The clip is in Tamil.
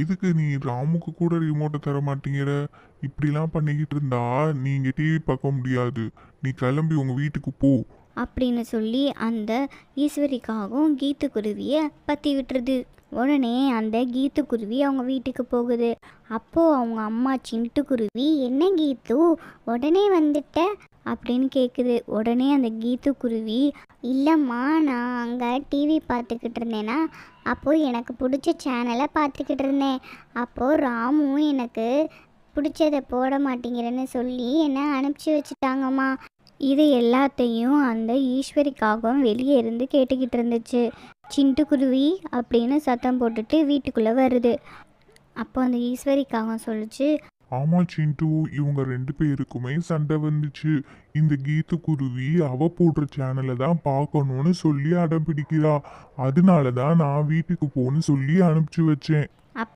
எதுக்கு நீ ராமுக்கு கூட ரிமோட்டை தர மாட்டேங்கிற? இப்படிலாம் பண்ணிக்கிட்டு இருந்தா நீங்க டிவி பார்க்க முடியாது. நீ கிளம்பி உங்க வீட்டுக்கு போ அப்படின்னு சொல்லி அந்த ஈஸ்வரிக்காகவும் கீத்துக்குருவியை பற்றி விட்டுருது. உடனே அந்த கீத்துக்குருவி அவங்க வீட்டுக்கு போகுது. அப்போது அவங்க அம்மா சிண்டுக்குருவி, என்ன கீத்து உடனே வந்துட்ட அப்படின்னு கேட்குது. உடனே அந்த கீத்துக்குருவி, இல்லைம்மா நான் அங்கே டிவி பார்த்துக்கிட்டு இருந்தேன்னா அப்போது எனக்கு பிடிச்ச சேனலை பார்த்துக்கிட்டு இருந்தேன். அப்போது ராமு எனக்கு பிடிச்சதை போட மாட்டேங்கிறேன்னு சொல்லி என்னை அனுப்பிச்சி வச்சுட்டாங்கம்மா. இது எல்லாத்தையும் அந்த ஈஸ்வரிக்காகவும் வெளியே இருந்து கேட்டுக்கிட்டு இருந்துச்சு. சிண்டுக்குருவி அப்படின்னு சத்தம் போட்டுட்டு வீட்டுக்குள்ளே வருது. அப்போ அந்த ஈஸ்வரிக்காகவும் சொல்லிச்சு, ஆமா சிண்டு, இவங்க 2 பேருக்குமே சண்டை வந்துச்சு. இந்த கீத்து குருவி அவ போடுற சேனலை தான் பார்க்கணும்னு சொல்லி அடம் பிடிக்கிறா. அதனால தான் நான் வீட்டுக்கு போன்னு சொல்லி அனுப்பிச்சு வச்சேன்.